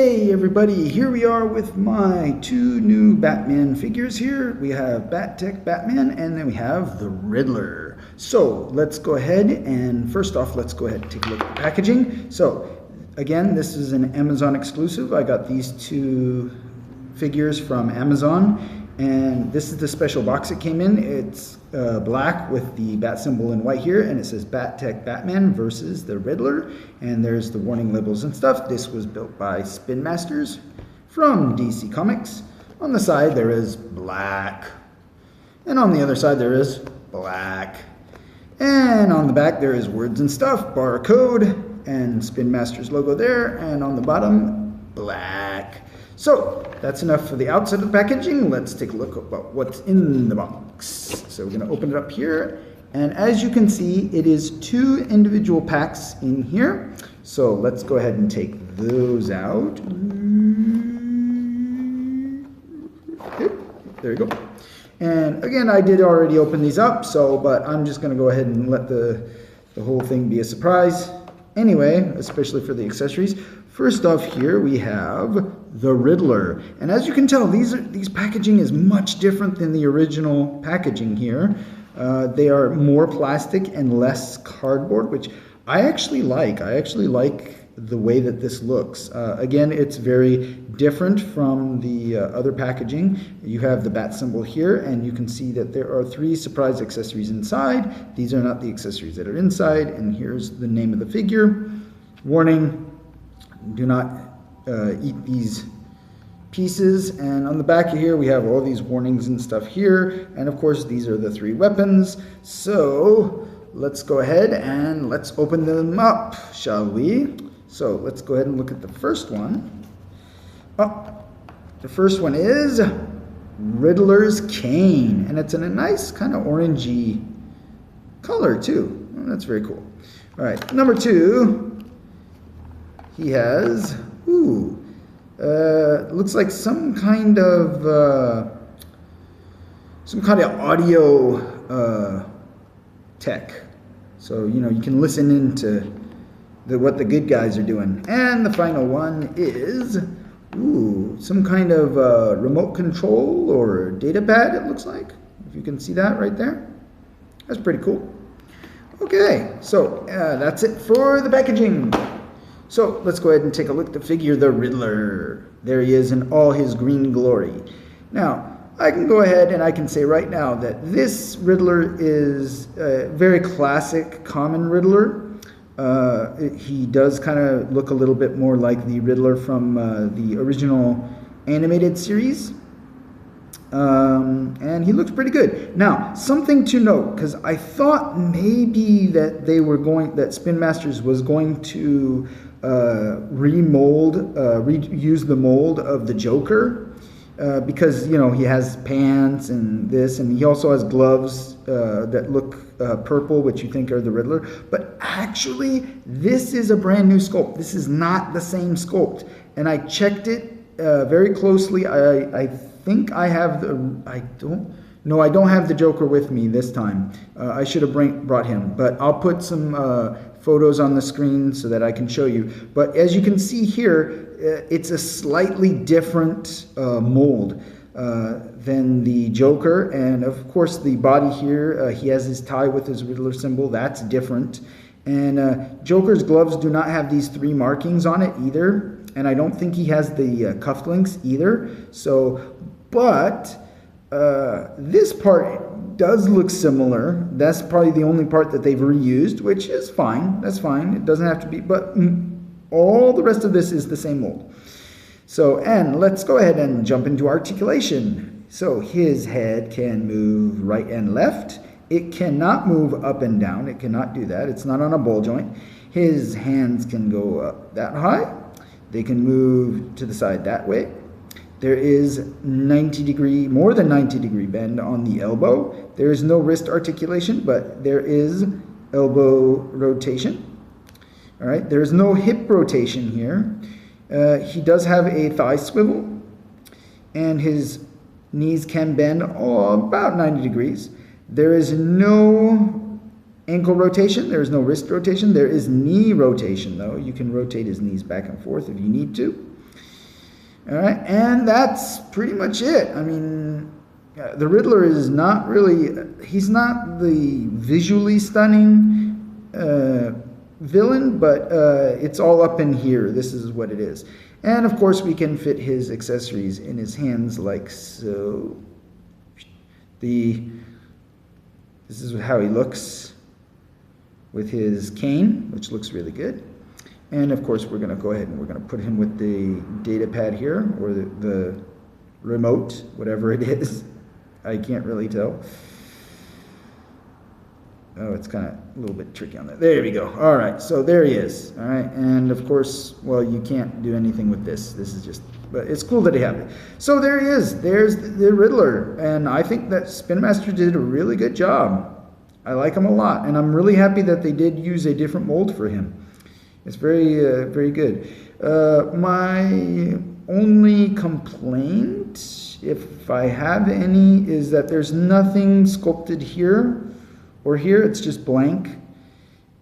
Yay everybody, here we are with my two new Batman figures here. We have Bat-Tech Batman and then we have the Riddler. So let's go ahead and first off let's go ahead and take a look at the packaging. So again, this is an Amazon exclusive. I got these two figures from Amazon and this is the special box it came in. It's black with the bat symbol in white here, and it says Bat-Tech Batman versus the Riddler, and there's the warning labels and stuff. This was built by Spinmasters from DC Comics. On the side there is black, and on the other side there is black, and on the back there is words and stuff, barcode, and Spinmasters logo there, and on the bottom black. So that's enough for the outside of the packaging. Let's take a look at what's in the box. So we're going to open it up here, and as you can see, it is two individual packs in here. So let's go ahead and take those out. Okay, there you go. And again, I did already open these up, but I'm just going to go ahead and let the whole thing be a surprise anyway, especially for the accessories. First off here we have the Riddler, and as you can tell, these packaging is much different than the original packaging here. They are more plastic and less cardboard, which I actually like. I actually like the way that this looks. Again, it's very different from the other packaging. You have the bat symbol here, and you can see that there are 3 surprise accessories inside. These are not the accessories that are inside, and here's the name of the figure. Warning, do not eat these pieces. And on the back of here we have all these warnings and stuff here, and of course these are the 3 weapons. So let's go ahead and let's open them up, shall we? So let's go ahead and look at the first one. The first one is Riddler's cane, and it's in a nice kind of orangey color too. That's very cool. All right, number 2, he has, looks like some kind of audio tech. So you can listen into what the good guys are doing. And the final one is some kind of remote control or data pad. It looks like, if you can see that right there. That's pretty cool. Okay, so that's it for the packaging. So let's go ahead and take a look at the figure, the Riddler. There he is in all his green glory. Now, I can go ahead and I can say right now that this Riddler is a very classic, common Riddler. He does kind of look a little bit more like the Riddler from the original animated series. And he looks pretty good. Now, something to note, because I thought maybe that Spinmasters was going to reuse the mold of the Joker, because he has pants and this, and he also has gloves that look purple, which you think are the Riddler. But actually, this is a brand new sculpt. This is not the same sculpt, and I checked it very closely. I think I have I don't have the Joker with me this time. I should have brought him, but I'll put some photos on the screen so that I can show you. But as you can see here, it's a slightly different mold than the Joker, and of course the body here, he has his tie with his Riddler symbol. That's different. And Joker's gloves do not have these 3 markings on it either, and I don't think he has the cufflinks either. So, but this part does look similar. That's probably the only part that they've reused, which is fine. That's fine. It doesn't have to be, but all the rest of this is the same mold. So, and let's go ahead and jump into articulation. So his head can move right and left. It cannot move up and down. It cannot do that. It's not on a ball joint. His hands can go up that high. They can move to the side that way. There is more than 90 degree bend on the elbow. There is no wrist articulation, but there is elbow rotation. All right, there is no hip rotation here. He does have a thigh swivel, and his knees can bend about 90 degrees. There is no ankle rotation. There is no wrist rotation. There is knee rotation, though. You can rotate his knees back and forth if you need to. All right, and that's pretty much it. I mean, the Riddler is not really, he's not the visually stunning villain, but it's all up in here. This is what it is. And of course, we can fit his accessories in his hands like so. This is how he looks with his cane, which looks really good. And of course, we're going to go ahead and we're going to put him with the data pad here, or the remote, whatever it is. I can't really tell. Oh, it's kind of a little bit tricky on that. There we go. All right, so there he is. All right, and of course, well, you can't do anything with this. This is just, but it's cool that he have it. So there he is. There's the Riddler, and I think that Spinmaster did a really good job. I like him a lot, and I'm really happy that they did use a different mold for him. It's very, very good. My only complaint, if I have any, is that there's nothing sculpted here or here. It's just blank.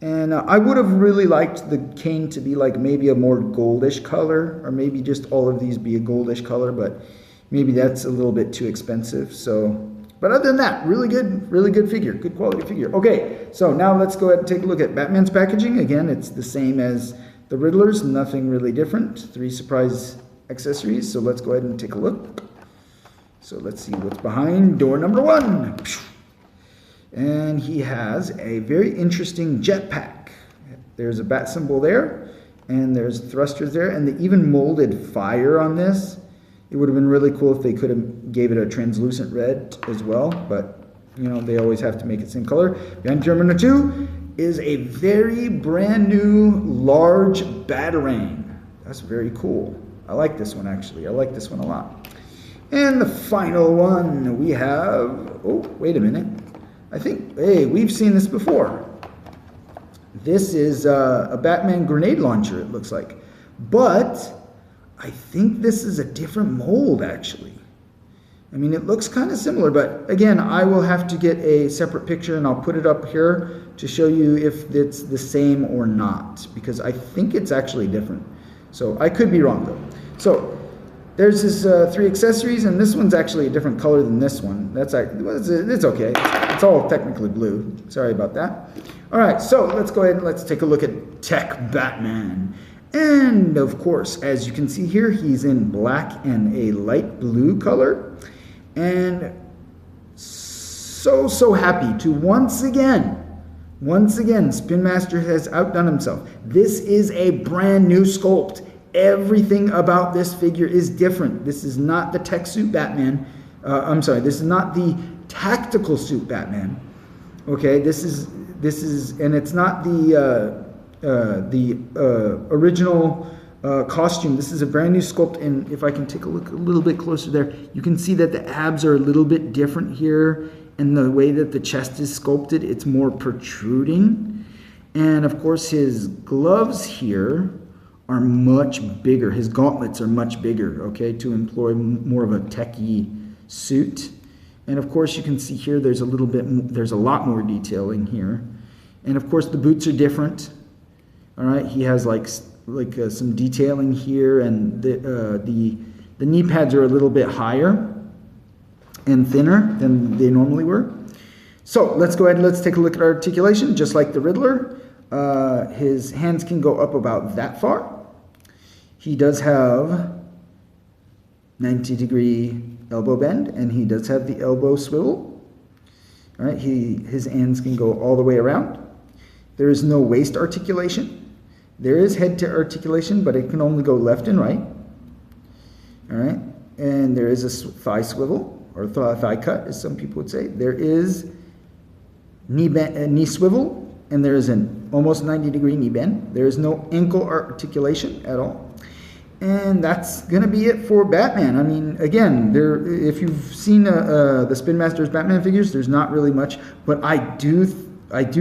And I would have really liked the cane to be like maybe a more goldish color, or maybe just all of these be a goldish color, but maybe that's a little bit too expensive. So, but other than that, really good figure, good quality figure. Okay, so now let's go ahead and take a look at Batman's packaging. Again, it's the same as the Riddler's, nothing really different. 3 surprise accessories, so let's go ahead and take a look. So let's see what's behind door number 1. And he has a very interesting jetpack. There's a bat symbol there, and there's thrusters there, and they even molded fire on this. It would have been really cool if they could have gave it a translucent red as well, but you know, they always have to make it same color. Behind door number 2 is a very brand new large Batarang. That's very cool. I like this one actually. I like this one a lot. And the final one we have, oh, wait a minute. I think, hey, we've seen this before. This is a Batman grenade launcher, it looks like. But I think this is a different mold, actually. I mean, it looks kind of similar, but again, I will have to get a separate picture and I'll put it up here to show you if it's the same or not, because I think it's actually different. So I could be wrong, though. So there's his 3 accessories, and this one's actually a different color than this one. That's it's okay. It's all technically blue. Sorry about that. All right, so let's go ahead and let's take a look at Tech Batman. And of course, as you can see here, he's in black and a light blue color. And so happy to once again, Spinmaster has outdone himself. This is a brand new sculpt. Everything about this figure is different. This is not the tech suit Batman. I'm sorry, this is not the tactical suit Batman. Okay, this is, and it's not the original costume. This is a brand new sculpt, and if I can take a look a little bit closer there, you can see that the abs are a little bit different here, and the way that the chest is sculpted, it's more protruding. And of course, his gloves here are much bigger. His gauntlets are much bigger, okay, to employ more of a techie suit. And of course, you can see here there's a lot more detailing here. And of course, the boots are different. All right, he has like some detailing here, and the knee pads are a little bit higher and thinner than they normally were. So let's go ahead and let's take a look at articulation. Just like the Riddler, his hands can go up about that far. He does have 90-degree elbow bend, and he does have the elbow swivel. All right, his hands can go all the way around. There is no waist articulation. There is head to articulation, but it can only go left and right. All right, and there is a thigh swivel, or thigh cut, as some people would say. There is knee swivel, and there is an almost 90-degree knee bend. There is no ankle articulation at all. And that's going to be it for Batman. I mean, again, if you've seen the Spinmaster's Batman figures, there's not really much, but I do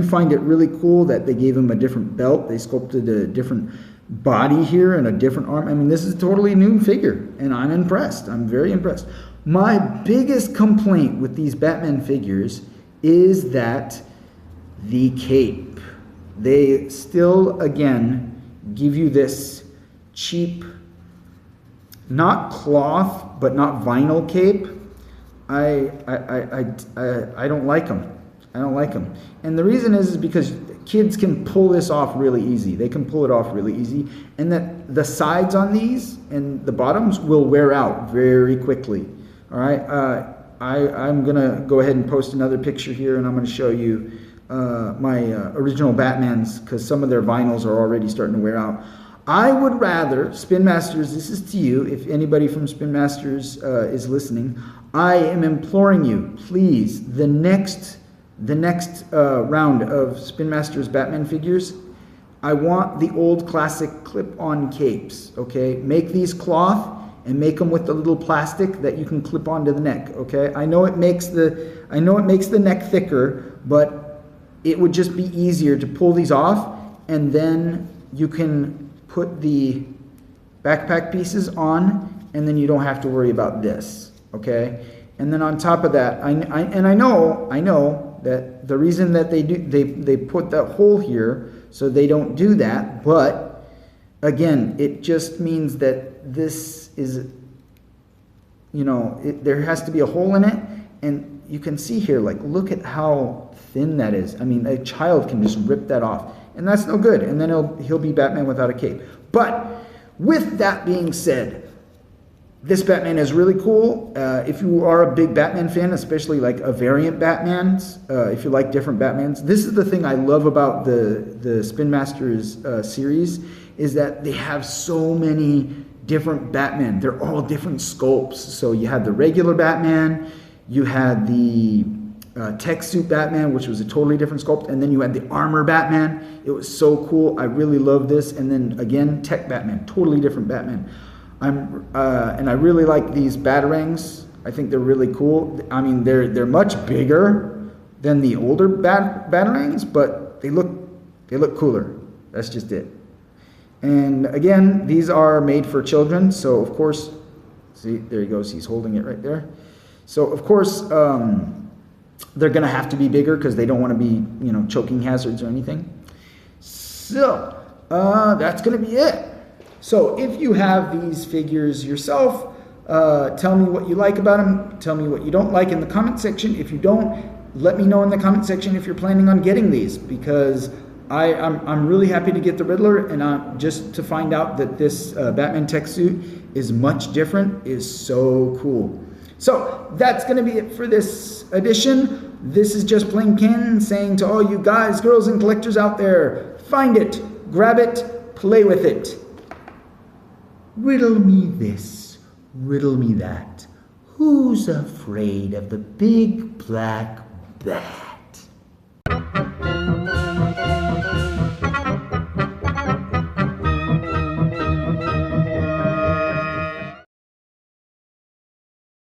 find it really cool that they gave him a different belt. They sculpted a different body here and a different arm. I mean, this is a totally new figure, and I'm impressed. I'm very impressed. My biggest complaint with these Batman figures is that the cape. They still, again, give you this cheap not cloth, but not vinyl cape, I don't like them. I don't like them. And the reason is because kids can pull this off really easy. They can pull it off really easy. And that the sides on these and the bottoms will wear out very quickly. All right. I'm going to go ahead and post another picture here, and I'm going to show you my original Batmans, because some of their vinyls are already starting to wear out. I would rather, Spin Masters, this is to you, if anybody from Spin Masters is listening, I am imploring you, please, the next round of Spin Masters Batman figures, I want the old classic clip-on capes, okay? Make these cloth and make them with the little plastic that you can clip onto the neck, okay? I know it makes the neck thicker, but it would just be easier to pull these off, and then you can put the backpack pieces on, and then you don't have to worry about this, okay? And then on top of that, I know that the reason that they put that hole here so they don't do that, but again, it just means that this is, you know, there has to be a hole in it, and you can see here, like, look at how thin that is. I mean, a child can just rip that off, and that's no good. And then he'll be Batman without a cape. But with that being said, this Batman is really cool. If you are a big Batman fan, especially like a variant Batmans, if you like different Batmans, this is the thing I love about the Spin Masters series, is that they have so many different Batman. They're all different sculpts. So you had the regular Batman, you had the tech suit Batman, which was a totally different sculpt, and then you had the armor Batman. It was so cool. I really love this. And then again, tech Batman, totally different Batman. And I really like these Batarangs. I think they're really cool. I mean, they're much bigger than the older Batarangs, but they look cooler. That's just it. And again, these are made for children, so of course, see, there he goes. He's holding it right there. So of course, they're going to have to be bigger because they don't want to be, you know, choking hazards or anything. So that's going to be it. So if you have these figures yourself, tell me what you like about them. Tell me what you don't like in the comment section. If you don't, let me know in the comment section if you're planning on getting these, because I'm really happy to get the Riddler, and just to find out that this Batman tech suit is much different is so cool. So that's going to be it for this edition. This is Just Plain Ken saying to all you guys, girls, and collectors out there, find it, grab it, play with it. Riddle me this, riddle me that. Who's afraid of the big black bat?